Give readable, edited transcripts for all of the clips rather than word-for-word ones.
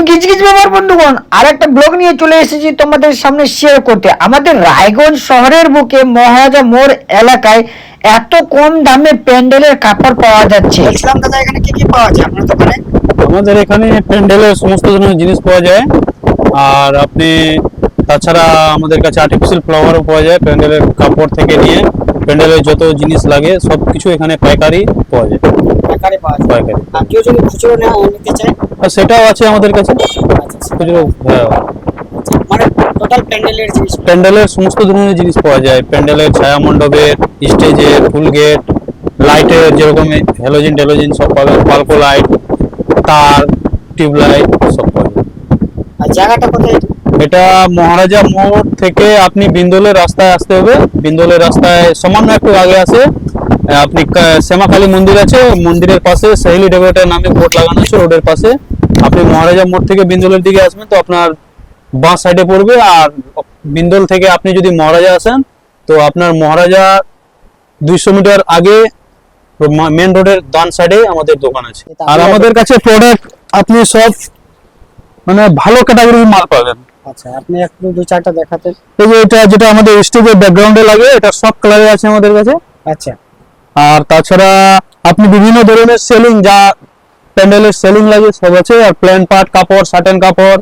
গিজগিজ ব্যাপার বন্ধুগণ, আর একটা ব্লগ নিয়ে চলে এসেছি তোমাদের সামনে শেয়ার করতে। আমাদের রায়গঞ্জ শহরের বুকে মহারাজা মোড় এলাকায় এত কম দামে প্যান্ডেলের কাপড় পাওয়া যাচ্ছে। বলছিলাম দাদা, এখানে কি কি পাওয়া যায় আপনার দোকানে? আমাদের এখানে প্যান্ডেলের সমস্ত ধরনের জিনিস পাওয়া যায়। আর আপনি তাছাড়া আমাদের কাছে আর্টিফিশিয়াল ফ্লাওয়ারও পাওয়া যায়। প্যান্ডেলের কাপড় থেকে নিয়ে প্যান্ডেলের যত জিনিস লাগে সব কিছু এখানে পাইকারি পাওয়া যায়। পাইকারি পাওয়া যায়। পাইকারি। আর কেউ যদি খুচরো নিতে চায়? আর সেটাও আছে আমাদের কাছে খুচরো। হ্যাঁ, মানে টোটাল প্যান্ডেলের জিনিস। প্যান্ডেলের সমস্ত ধরনের জিনিস পাওয়া যায়। প্যান্ডেলের ছায়া মণ্ডপের, স্টেজের, ফুল গেট, লাইটের যেরকম হ্যালোজিন টেলোজিন সব পাবেন। পালকো লাইট, তার, টিউবলাইট সব পাওয়া যায়। আর জায়গাটা কোথায়? এটা মহারাজা মোড় থেকে আপনি বিন্দোলের রাস্তায় আসতে হবে। বিন্দোলের রাস্তায় সামান্য একটু আগে আছে আপনি শ্যামাকালী মন্দির আছে, মন্দিরের পাশে সাহেলি ডেকোরেটর নামে বোর্ড লাগানো আছে রোডের পাশে। আপনি মহারাজা মোড় থেকে বিন্দোলের দিকে আসবেন তো আপনার বাঁ সাইডে পড়বে। আর বিন্দোল থেকে আপনি যদি মহারাজা আসেন তো আপনার মহারাজা 200 মিটার আগে মেন রোডের ডান সাইডে আমাদের দোকান আছে। আর আমাদের কাছে প্রোডাক্ট আপনি সব মানে ভালো ক্যাটাগরির মাল পাবেন। আচ্ছা, আপনি একটু দুই চারটা দেখাতেন। এই যে এটা যেটা আমাদের স্টেজের ব্যাকগ্রাউন্ডে লাগে, এটা সব কালারে আছে আমাদের কাছে। আচ্ছা, আর তাছাড়া আপনি বিভিন্ন ধরনের সেলিং যা প্যান্ডেলের সেলিং লাগে সব আছে। আর প্লেন পার্ট কাপড়, সাটেন কাপড়,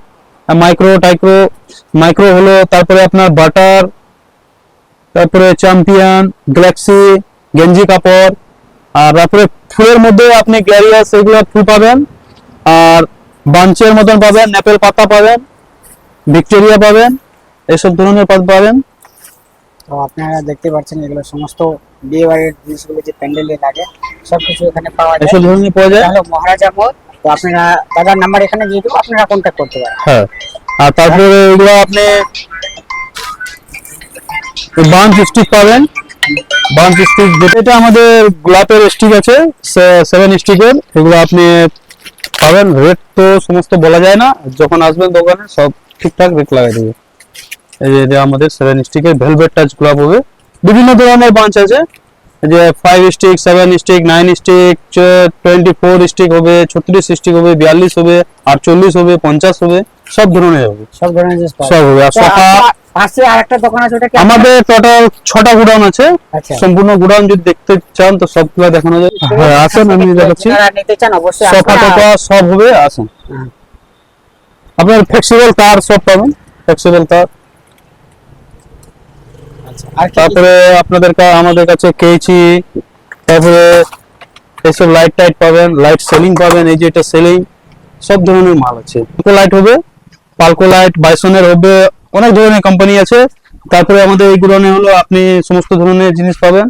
মাইক্রো হলো, তারপরে আপনার বাটার, তারপরে চ্যাম্পিয়ন, গ্যালাক্সি, গেঞ্জি কাপড়। আর তারপরে ফুলের মধ্যে আপনি গ্যারিয়াস এগুলো ফুল পাবেন। আর বাঞ্চের মতন পাবেন, নেপেল পাতা পাবেন, ভিক্টোরিয়া পাবেন, এসব ধরনের পাতা পাবেন। তো আপনারা দেখতে পাচ্ছেন এগুলো সমস্ত বিয়ে বাড়ির জিনিসগুলো যে প্যান্ডেলে লাগে সবকিছু এখানে পাওয়া যায়। এসব ধরনের পাওয়া যায়। হলো মহারাজা মোড়। তো আপনারা দাদার নাম্বার এখানে দিয়ে দেবো, আপনারা কন্ট্যাক্ট করতে পারেন। হ্যাঁ, আর তারপরে এগুলো আপনি বাঞ্চ স্টিক পাবেন। বাঞ্চ স্টিক যেটা আমাদের গোলাপের স্টিক আছে 7 স্টিকের, এগুলো আপনি পাবেন। রেট তো সমস্ত বলা যায় না, যখন আসবেন দোকানে সব ঠিকঠাক রেট লাগাই দেবে। এই যে এটা আমাদের 7 স্টিকের ভেলভেট টাচ গোলাপ হবে। বিভিন্ন ধরনের বাঞ্চ আছে, এই যে 5 স্টিক, 7 স্টিক, 9 স্টিক, 24 স্টিক হবে, 36 স্টিক হবে, 42 হবে, 48 হবে, 50 হবে, সব ধরনের হবে। সব ধরনের জিনিস পাওয়া সব যায়। হবে। আর তো সোফা পাশে আরেকটা দোকান আছে, ওটা কি আমাদের টোটাল 6টা গোডাউন আছে। আচ্ছা। সম্পূর্ণ গোডাউন যদি দেখতে চান তো সবগুলো দেখানো যায়। হ্যাঁ, আসেন, আমি দেখাচ্ছি। যারা নিতে চান অবশ্যই সোফা আসবেন। টোফা সব হবে, আসেন। হ্যাঁ। আপনার ফ্লেক্সিবল তার সব পাবেন, ফ্লেক্সিবল তার। আচ্ছা, আর কি কি? তারপরে আমাদের কাছে কেচি, তারপরে এসব লাইট টাইট পাবেন, লাইট সেলিং পাবেন। এই যে এটা সেলিং, সব ধরনের মাল আছে। লাইট হবে, পালকো লাইট, বাইসনের হবে, অনেক ধরনের কোম্পানি আছে। তারপরে আমাদের এই গোডাউনে হলো আপনি সমস্ত ধরনের জিনিস পাবেন।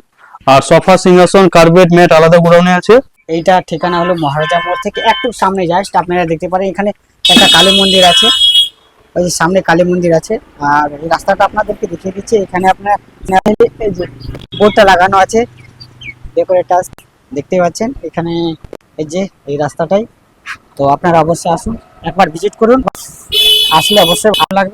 আর সোফা, সিংহাসন, কার্পেট, ম্যাট আলাদা গোডাউনে আছে। এইটা ঠিকানা হলো মহারাজা মোড় থেকে একটু সামনে জাস্ট আপনারা দেখতে পারেন এখানে একটা কালী মন্দির আছে। ওই যে সামনে কালী মন্দির আছে। আর এই রাস্তাটা আপনাদেরকে দেখিয়ে দিচ্ছি। এখানে আপনার এই যে বোর্ডটা লাগানো আছে ডেকোরেটার, দেখতে পাচ্ছেন এখানে। এই যে এই রাস্তাটাই। তো আপনারা অবশ্যই আসুন, একবার ভিজিট করুন, আসলে অবশ্যই ভালো লাগবে।